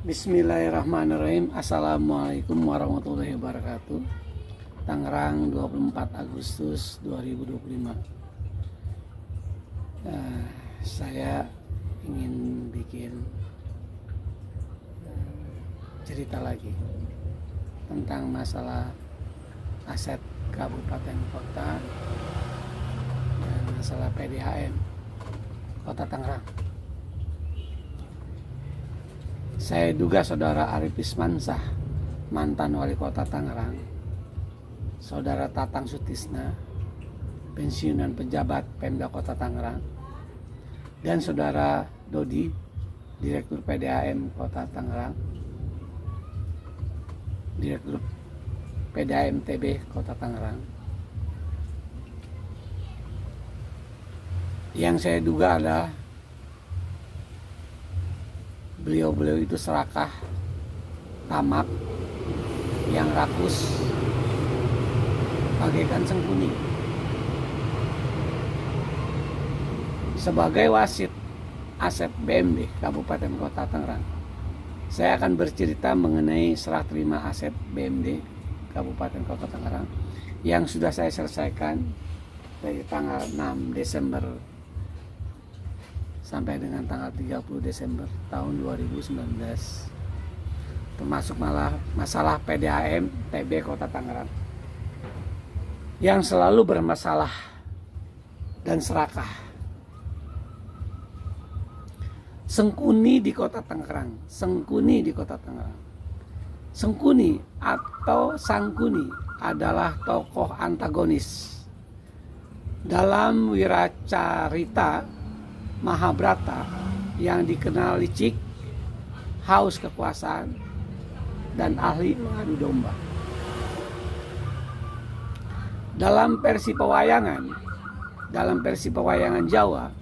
Bismillahirrahmanirrahim. Assalamualaikum warahmatullahi wabarakatuh. Tangerang 24 Agustus 2025. Saya ingin bikin cerita lagi tentang masalah aset kabupaten kota dan masalah PDAM Kota Tangerang. Saya duga saudara Arif Ismansah, mantan wali kota Tangerang, saudara Tatang Sutisna, pensiunan pejabat Pemda Kota Tangerang, dan saudara Dodi, direktur PDAM Kota Tangerang, direktur PDAM TB Kota Tangerang. Yang saya duga adalah beliau-beliau itu serakah, tamak, yang rakus, bagaikan Sengkuni. Sebagai wasit aset BMD Kabupaten Kota Tangerang, saya akan bercerita mengenai serah terima aset BMD Kabupaten Kota Tangerang yang sudah saya selesaikan dari tanggal 6 Desember sampai dengan tanggal 30 Desember tahun 2019, termasuk masalah PDAM TB Kota Tangerang yang selalu bermasalah dan serakah. Sengkuni di Kota Tangerang, Sengkuni di Kota Tangerang. Sengkuni atau Sangkuni adalah tokoh antagonis dalam wiracarita Mahabharata yang dikenal licik, haus kekuasaan, dan ahli mengadu domba. Dalam versi pewayangan Jawa,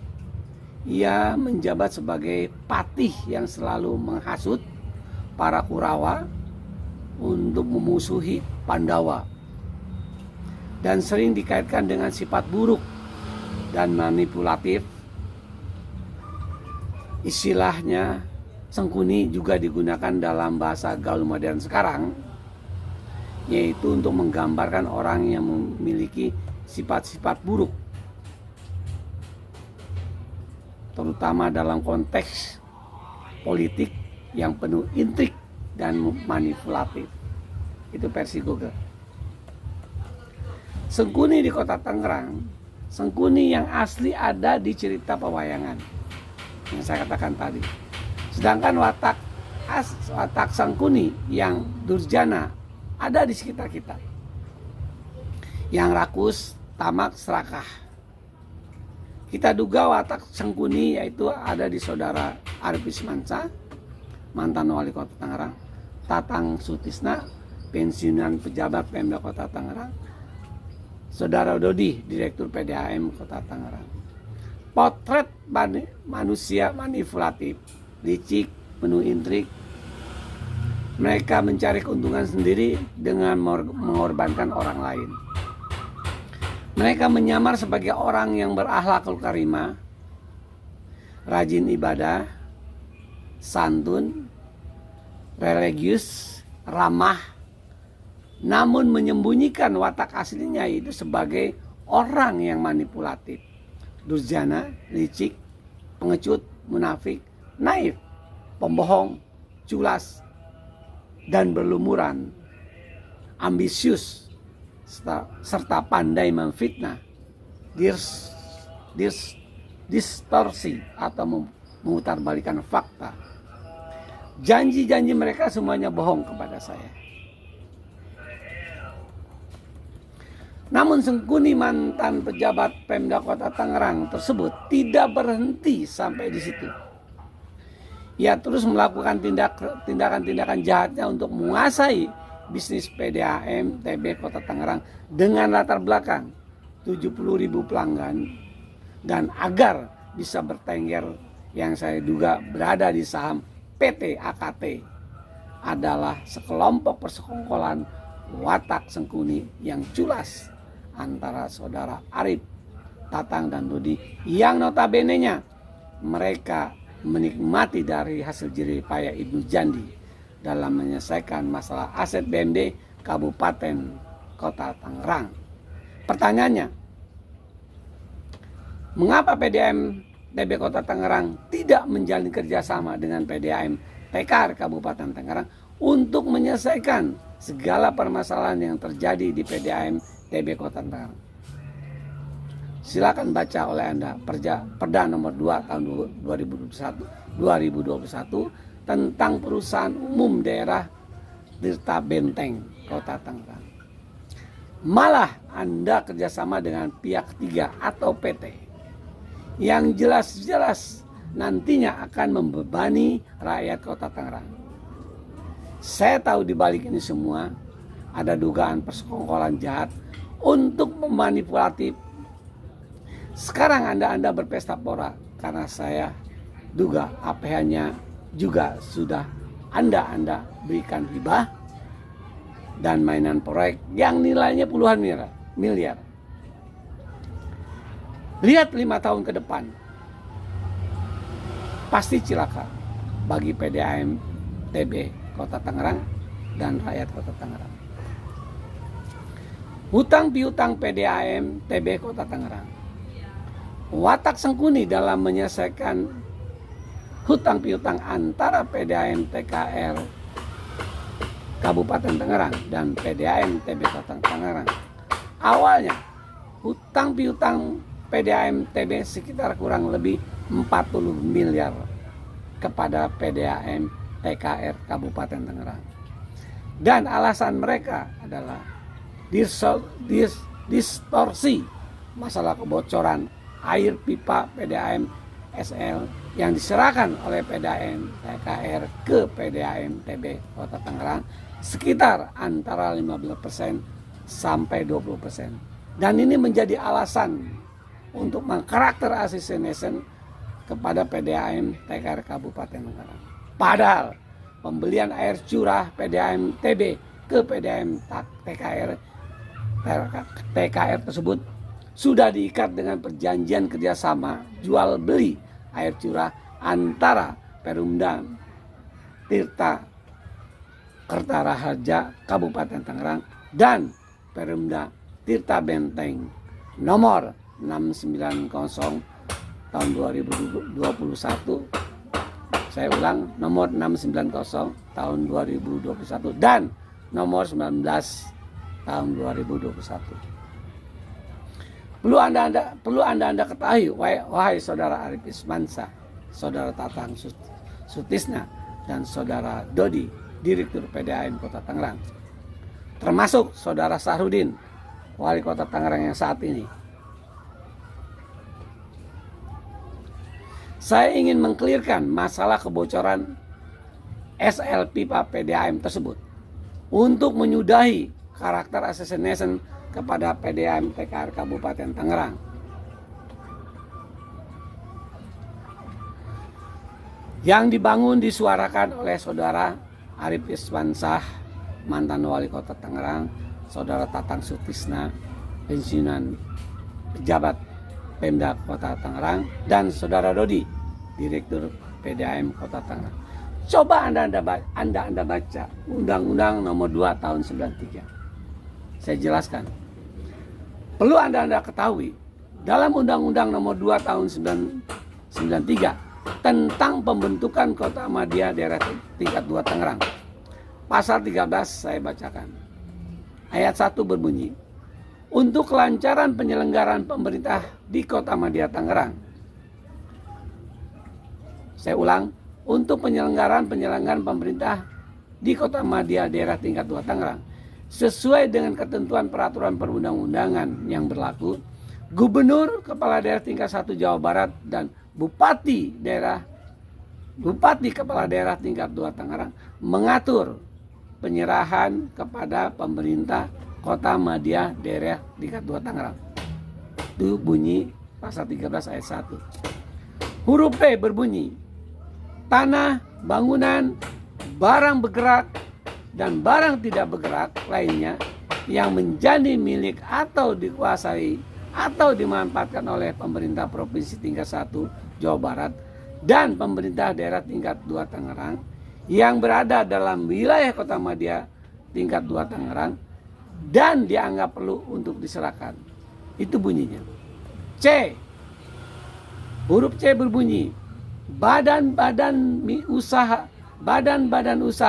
ia menjabat sebagai patih yang selalu menghasut para Kurawa untuk memusuhi Pandawa, dan sering dikaitkan dengan sifat buruk dan manipulatif. Istilahnya Sengkuni juga digunakan dalam bahasa gaul modern sekarang, yaitu untuk menggambarkan orang yang memiliki sifat-sifat buruk, terutama dalam konteks politik yang penuh intrik dan manipulatif. Itu versi Google. Sengkuni di Kota Tangerang, Sengkuni yang asli ada di cerita pewayangan yang saya katakan tadi. Sedangkan watak Sangkuni yang durjana ada di sekitar kita, yang rakus, tamak, serakah. Kita duga watak Sangkuni yaitu ada di saudara Arif Ismansah, mantan wali kota Tangerang, Tatang Sutisna, pensiunan pejabat Pemda Kota Tangerang, saudara Dodi, direktur PDAM Kota Tangerang. Potret manusia manipulatif, licik, penuh intrik. Mereka mencari keuntungan sendiri dengan mengorbankan orang lain. Mereka menyamar sebagai orang yang berakhlakul karimah, rajin ibadah, santun, religius, ramah, namun menyembunyikan watak aslinya itu sebagai orang yang manipulatif, durjana, licik, pengecut, munafik, naif, pembohong, culas, dan berlumuran, ambisius, serta pandai memfitnah, distorsi atau memutarbalikan fakta. Janji-janji mereka semuanya bohong kepada saya. Namun Sengkuni, mantan pejabat Pemda Kota Tangerang tersebut, tidak berhenti sampai di situ. Ia terus melakukan tindakan-tindakan jahatnya untuk menguasai bisnis PDAM TB Kota Tangerang dengan latar belakang 70.000 pelanggan, dan agar bisa bertengger yang saya duga berada di saham PT AKT adalah sekelompok persekongkolan watak Sengkuni yang culas antara saudara Arif, Tatang, dan Dodi, yang notabene-nya mereka menikmati dari hasil jerih payah Ibnu Jandi dalam menyelesaikan masalah aset BMD Kabupaten Kota Tangerang. Pertanyaannya, mengapa PDAM TB Kota Tangerang tidak menjalin kerjasama dengan PDAM TKR Kabupaten Tangerang untuk menyelesaikan segala permasalahan yang terjadi di PDAM TB Kota Tangerang? Silakan baca oleh Anda Perda nomor 2 tahun 2021 tentang Perusahaan Umum Daerah Tirta Benteng Kota Tangerang. Malah Anda kerjasama dengan pihak ketiga atau PT yang jelas-jelas nantinya akan membebani rakyat Kota Tangerang. Saya tahu di balik ini semua ada dugaan persekongkolan jahat untuk memanipulatif. Sekarang Anda berpesta pora karena saya duga APH-nya juga sudah Anda berikan hibah dan mainan proyek yang nilainya puluhan miliar. Lihat 5 tahun ke depan, pasti cilaka bagi PDAM TB Kota Tangerang dan rakyat Kota Tangerang. Hutang piutang PDAM TB Kota Tangerang, watak sengkuni dalam menyelesaikan hutang piutang antara PDAM TKR Kabupaten Tangerang dan PDAM TB Kota Tangerang. Awalnya hutang piutang PDAM TB sekitar kurang lebih 40 miliar kepada PDAM TKR Kabupaten Tangerang. Dan alasan mereka adalah distorsi masalah kebocoran air pipa PDAM SL yang diserahkan oleh PDAM TKR ke PDAM TB Kota Tangerang sekitar antara 15% sampai 20%. Dan ini menjadi alasan untuk mengkarakter assassination kepada PDAM TKR Kabupaten Tangerang. Padahal pembelian air curah PDAM TB ke PDAM TKR tersebut sudah diikat dengan perjanjian kerjasama jual beli air curah antara Perumda Tirta Kertaraharja Kabupaten Tangerang dan Perumda Tirta Benteng nomor 690 tahun 2021. Saya ulang, nomor 690 tahun 2021 dan nomor 19 tahun 2021. Perlu anda ketahui, wahai saudara Arif Ismansyah, saudara Tatang Sutisna, dan saudara Dodi, Direktur PDAM Kota Tangerang, termasuk saudara Sahrudin, Wali Kota Tangerang yang saat ini. Saya ingin mengklirkan masalah kebocoran SL pipa PDAM tersebut untuk menyudahi karakter assassination kepada PDAM TKR Kabupaten Tangerang. Yang dibangun disuarakan oleh saudara Arif Ismansyah, mantan wali kota Tangerang, saudara Tatang Sutisna, pensiunan pejabat Pemda Kota Tangerang, dan saudara Dodi, Direktur PDAM Kota Tangerang. Coba Anda baca Undang-Undang nomor 2 tahun 93. Saya jelaskan. Perlu Anda ketahui, dalam Undang-Undang nomor 2 tahun 93 tentang pembentukan Kota Madya Daerah Tingkat 2 Tangerang, pasal 13 saya bacakan. Ayat 1 berbunyi, untuk kelancaran penyelenggaraan pemerintah di Kota Madya Tangerang. Saya ulang, untuk penyelenggaraan pemerintah di Kota Madya Daerah Tingkat 2 Tangerang sesuai dengan ketentuan peraturan perundang-undangan yang berlaku, Gubernur, Kepala Daerah Tingkat 1 Jawa Barat, dan Bupati Kepala Daerah Tingkat 2 Tangerang mengatur penyerahan kepada pemerintah Kota Madya Daerah Tingkat 2 Tangerang. Itu bunyi pasal 13 ayat 1. Huruf P berbunyi, tanah, bangunan, barang bergerak, dan barang tidak bergerak lainnya yang menjadi milik atau dikuasai atau dimanfaatkan oleh pemerintah Provinsi Tingkat 1 Jawa Barat dan pemerintah daerah tingkat 2 Tangerang yang berada dalam wilayah Kotamadya tingkat 2 Tangerang dan dianggap perlu untuk diserahkan. Itu bunyinya. C. Huruf C berbunyi, badan-badan usaha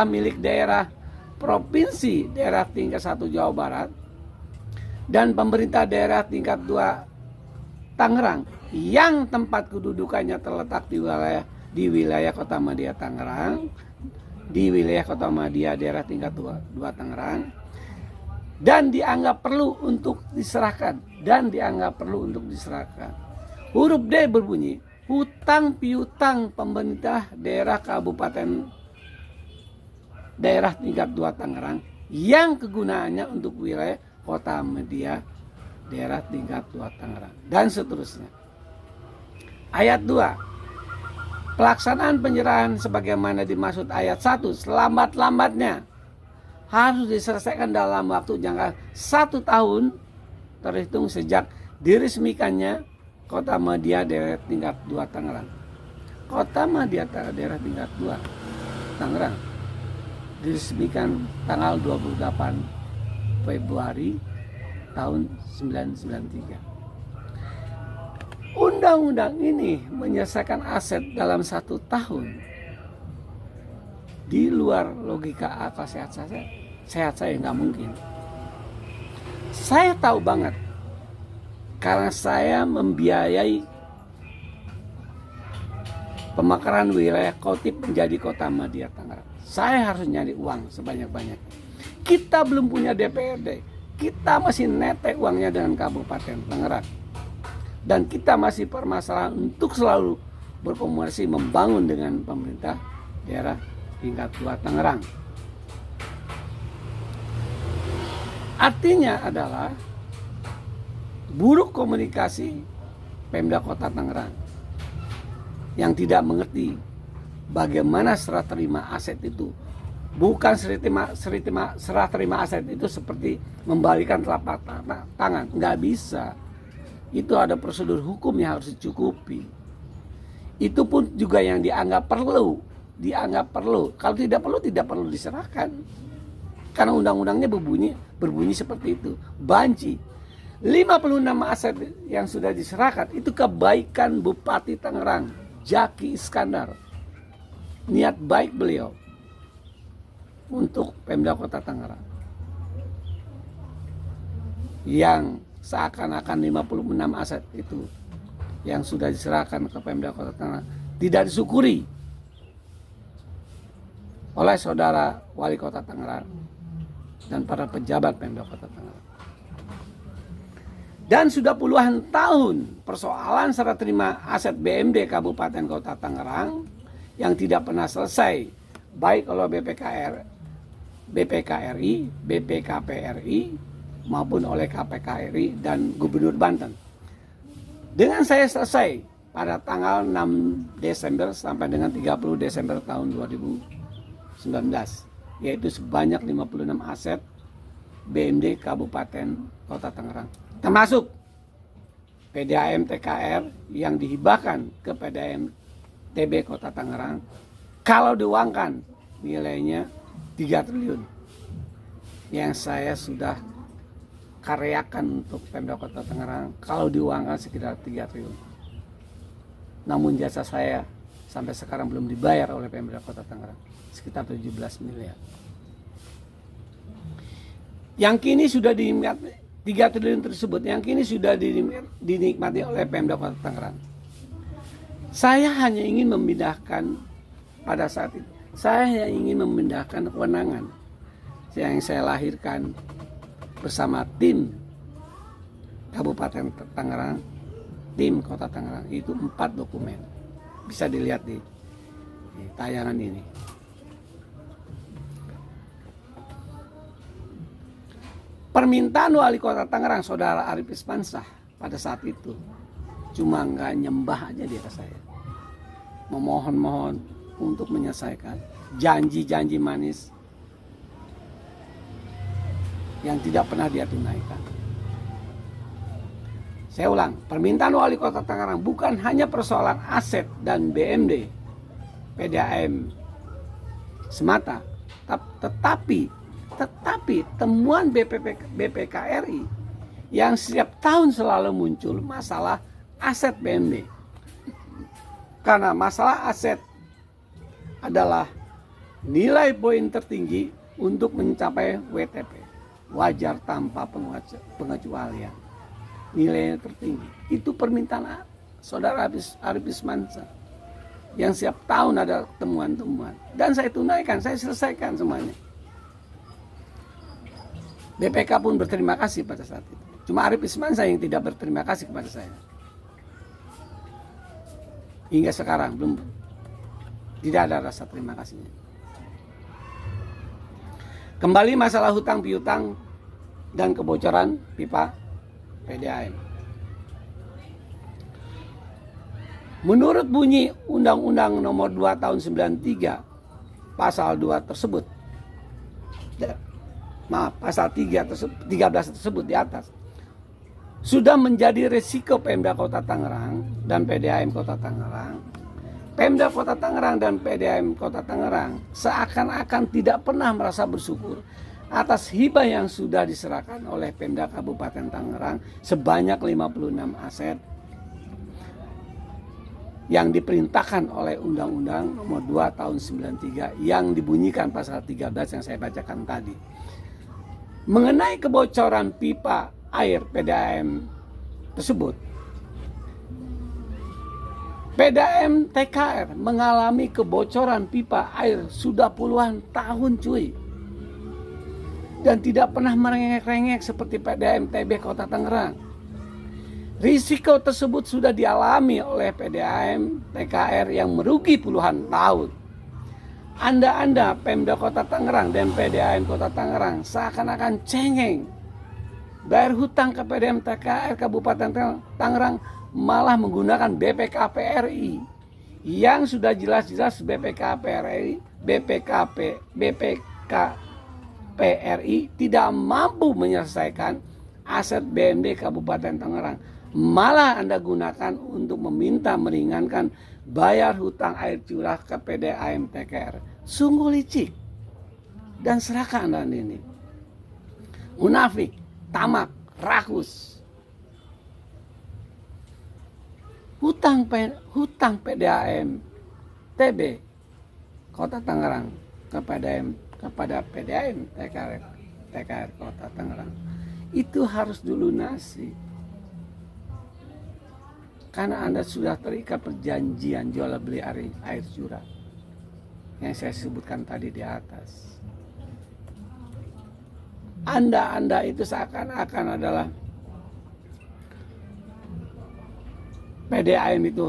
milik daerah provinsi daerah tingkat 1 Jawa Barat dan pemerintah daerah tingkat 2 Tangerang yang tempat kedudukannya terletak di wilayah Kotamadya Tangerang, di wilayah Kotamadya daerah tingkat 2 Tangerang, dan dianggap perlu untuk diserahkan, Huruf D berbunyi, hutang piutang pemerintah daerah kabupaten daerah tingkat 2 Tangerang yang kegunaannya untuk wilayah Kotamadya daerah tingkat 2 Tangerang, dan seterusnya. Ayat 2. Pelaksanaan penyerahan sebagaimana dimaksud ayat 1 selambat-lambatnya harus diselesaikan dalam waktu jangka 1 tahun terhitung sejak diresmikannya Kotamadya daerah tingkat 2 Tangerang. Kotamadya daerah tingkat 2 Tangerang diresmikan tanggal 28 Februari tahun 1993. Undang-undang ini menyelesaikan aset dalam 1 tahun. Di luar logika akal sehat saya nggak mungkin. Saya tahu banget karena saya membiayai pemekaran wilayah Kotip menjadi Kotamadya Tangerang. Saya harus nyari uang sebanyak-banyak. Kita belum punya DPRD, kita masih netek uangnya dengan Kabupaten Tangerang. Dan kita masih permasalahan untuk selalu berkomunikasi membangun dengan pemerintah daerah tingkat 2 Tangerang. Artinya adalah buruk komunikasi Pemda Kota Tangerang yang tidak mengerti bagaimana serah terima aset itu. Bukan serah terima aset itu seperti membalikan telapak tangan, nggak bisa. Itu ada prosedur hukum yang harus dicukupi. Itu pun juga yang dianggap perlu. Kalau tidak perlu diserahkan. Karena undang-undangnya berbunyi seperti itu. Banci. 56 aset yang sudah diserahkan itu kebaikan Bupati Tangerang, Jaki Iskandar. Niat baik beliau untuk Pemda Kota Tangerang. Yang seakan-akan 56 aset itu yang sudah diserahkan ke Pemda Kota Tangerang tidak disyukuri oleh saudara Wali Kota Tangerang dan para pejabat Pemda Kota Tangerang. Dan sudah puluhan tahun persoalan serah terima aset BMD Kabupaten Kota Tangerang yang tidak pernah selesai, baik oleh BPKRI, BPKPRI maupun oleh KPKRI dan Gubernur Banten. Dengan saya selesai pada tanggal 6 Desember sampai dengan 30 Desember tahun 2019, yaitu sebanyak 56 aset BMD Kabupaten Kota Tangerang, termasuk PDAM TKR yang dihibahkan ke PDAM TB Kota Tangerang. Kalau diuangkan nilainya 3 triliun yang saya sudah karyakan untuk Pemda Kota Tangerang, kalau diuangkan sekitar 3 triliun. Namun jasa saya sampai sekarang belum dibayar oleh Pemda Kota Tangerang, sekitar 17 miliar. Yang kini sudah dinikmati 3 triliun tersebut, yang kini sudah dinikmati oleh Pemda Kota Tangerang. Saya hanya ingin memindahkan pada saat itu, saya ingin memindahkan kewenangan yang saya lahirkan bersama tim Kabupaten Tangerang, tim Kota Tangerang, itu 4 dokumen. Bisa dilihat di tayangan ini. Permintaan Wali Kota Tangerang, Saudara Arif Ispansah pada saat itu cuma nggak nyembah aja dia ke saya, memohon-mohon untuk menyelesaikan janji-janji manis yang tidak pernah dia tunaikan. Saya ulang, permintaan Wali Kota Tangerang bukan hanya persoalan aset dan BMD PDAM semata, tetapi temuan BPKRI yang setiap tahun selalu muncul masalah aset BMD. Karena masalah aset adalah nilai poin tertinggi untuk mencapai WTP, wajar tanpa pengecualian. Nilai tertinggi itu permintaan Saudara Arif Ismansyah yang setiap tahun ada temuan-temuan, dan saya tunaikan, saya selesaikan semuanya. BPK pun berterima kasih pada saat itu. Cuma Arif Ismansyah yang tidak berterima kasih kepada saya. Hingga sekarang belum, tidak ada rasa terima kasihnya. Kembali masalah hutang piutang dan kebocoran pipa PDAM. Menurut bunyi Undang-Undang Nomor 2 Tahun 93 Pasal 2 tersebut, Pasal 13 tersebut di atas, sudah menjadi resiko Pemda Kota Tangerang dan PDAM Kota Tangerang. Pemda Kota Tangerang dan PDAM Kota Tangerang seakan-akan tidak pernah merasa bersyukur atas hibah yang sudah diserahkan oleh Pemda Kabupaten Tangerang sebanyak 56 aset yang diperintahkan oleh Undang-Undang Nomor 2 Tahun 93 yang dibunyikan pasal 13 yang saya bacakan tadi. Mengenai kebocoran pipa air PDAM tersebut, PDAM TKR mengalami kebocoran pipa air sudah puluhan tahun cuy, dan tidak pernah merengek-rengek seperti PDAM TB Kota Tangerang. Risiko tersebut sudah dialami oleh PDAM TKR yang merugi puluhan tahun. Anda Pemda Kota Tangerang dan PDAM Kota Tangerang seakan-akan cengeng bayar hutang ke PDAM TKR Kabupaten Tangerang, malah menggunakan BPKPRI yang sudah jelas-jelas BPKPRI tidak mampu menyelesaikan aset BMD Kabupaten Tangerang. Malah Anda gunakan untuk meminta meringankan bayar hutang air curah ke PDAM TKR. Sungguh licik dan serakah Anda ini. Munafik, tamak, rakus. Hutang PDAM TB Kota Tangerang kepada PDAM TKR Kota Tangerang itu harus dilunasi. Karena Anda sudah terikat perjanjian jual beli air curah yang saya sebutkan tadi di atas. Anda itu seakan-akan adalah PDAM itu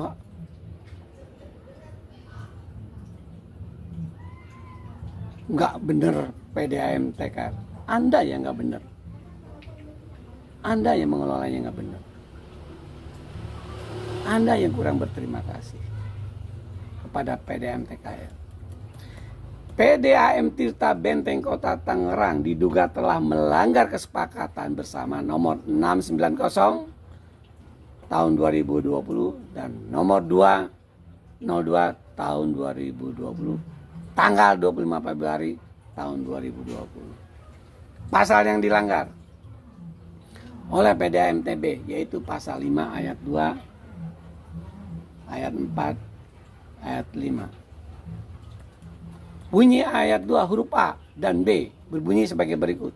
nggak benar. PDAM TKR, Anda yang nggak benar. Anda yang mengelolanya nggak benar. Anda yang kurang berterima kasih kepada PDAM TKR. PDAM Tirta Benteng Kota Tangerang diduga telah melanggar kesepakatan bersama nomor 690 tahun 2020 dan nomor 202 tahun 2020 tanggal 25 Februari tahun 2020. Pasal yang dilanggar oleh PDAM TB yaitu pasal 5 ayat 2 ayat 4, ayat 5. Bunyi ayat 2 huruf A dan B berbunyi sebagai berikut.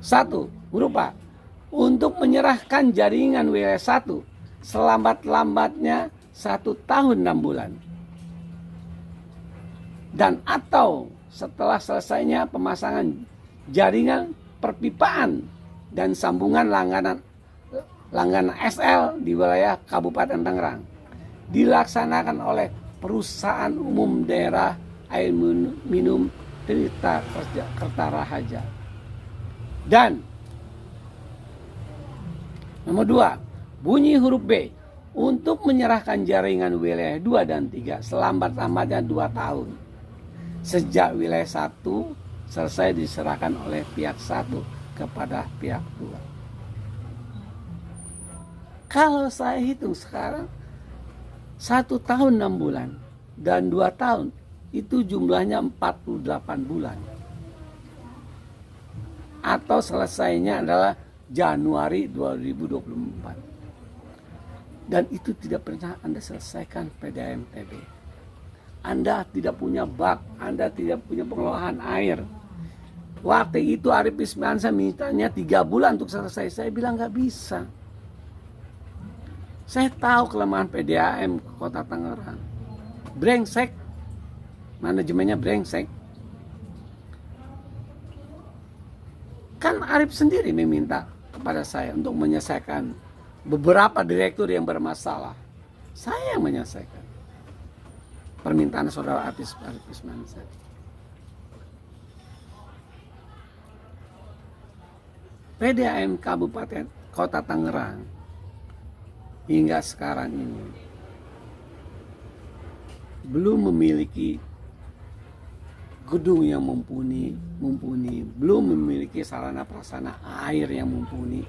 1. Huruf A. Untuk menyerahkan jaringan wilayah 1 selambat-lambatnya 1 tahun 6 bulan. Dan atau setelah selesainya pemasangan jaringan perpipaan dan sambungan langganan SL di wilayah Kabupaten Tangerang dilaksanakan oleh Perusahaan Umum Daerah Air Minum Tirta Kertaraharja. Dan nomor 2, bunyi huruf B, untuk menyerahkan jaringan wilayah 2 dan 3 selambat-lambatnya 2 tahun sejak wilayah 1 selesai diserahkan oleh pihak 1 kepada pihak 2. Kalau saya hitung sekarang 1 tahun 6 bulan dan 2 tahun itu jumlahnya 48 bulan. Atau selesainya adalah Januari 2024. Dan itu tidak pernah Anda selesaikan PDAM TB. Anda tidak punya bak, Anda tidak punya pengelolaan air. Waktu itu Arief Wismansyah mintanya 3 bulan untuk selesai. Saya bilang nggak bisa. Saya tahu kelemahan PDAM Kota Tangerang. Brengsek. Manajemennya brengsek. Kan Arief sendiri meminta kepada saya untuk menyelesaikan beberapa direktur yang bermasalah. Saya yang menyelesaikan permintaan saudara Arief Wismansyah. PDAM Kabupaten Kota Tangerang hingga sekarang ini belum memiliki gedung yang mumpuni, belum memiliki sarana prasarana air yang mumpuni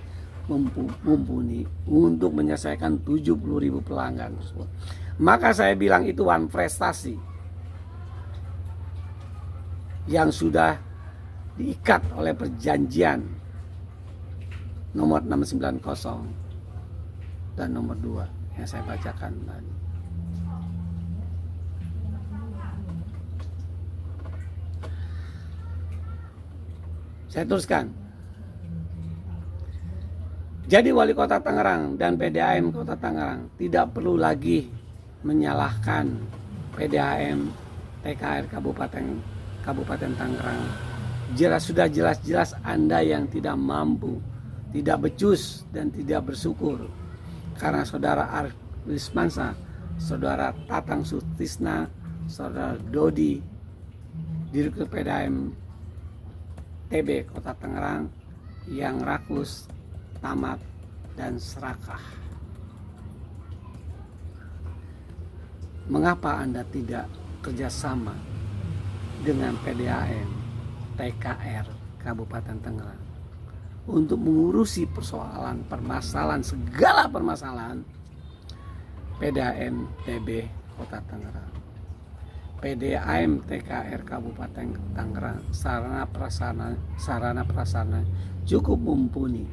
untuk menyelesaikan 70.000 pelanggan tersebut. Maka saya bilang itu one prestasi yang sudah diikat oleh perjanjian nomor 690 dan nomor 2 yang saya bacakan tadi. Saya teruskan. Jadi Wali Kota Tangerang dan PDAM Kota Tangerang tidak perlu lagi menyalahkan PDAM TKR Kabupaten Tangerang. Sudah jelas-jelas Anda yang tidak mampu, tidak becus dan tidak bersyukur karena saudara Arief Wismansyah, saudara Tatang Sutisna, saudara Dodi, Direktur PDAM TB Kota Tangerang yang rakus, tamat dan serakah. Mengapa Anda tidak kerjasama dengan PDAM TKR Kabupaten Tangerang untuk mengurusi permasalahan segala permasalahan PDAM TB Kota Tangerang, PDAM TKR Kabupaten Tangerang, sarana prasarana cukup mumpuni,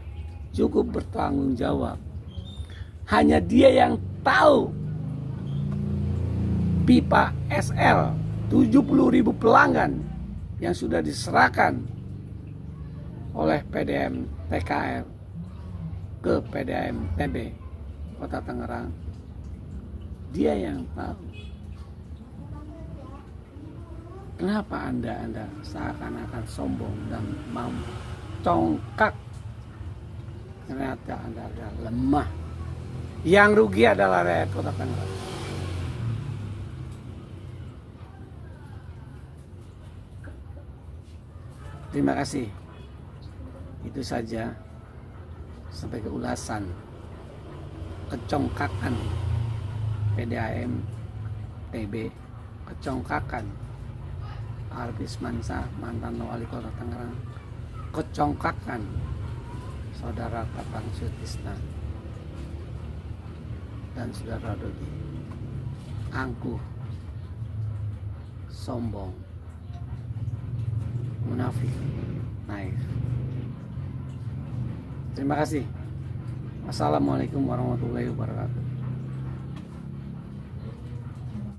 cukup bertanggung jawab. Hanya dia yang tahu pipa SL 70.000 pelanggan yang sudah diserahkan oleh PDAM TKR ke PDAM TB Kota Tangerang. Dia yang tahu. Kenapa Anda seakan-akan sombong dan mau congkak? Ternyata Anda adalah lemah. Yang rugi adalah rakyat Kota Tangerang. Terima kasih. Itu saja sebagai ulasan kecongkakan PDAM TB, kecongkakan Arief Wismansyah mantan Wali Kota Tangerang, kecongkakan saudara Tatang Sutisna dan saudara Dodi, angkuh, sombong, munafik, naif. Terima kasih. Wassalamualaikum warahmatullahi wabarakatuh.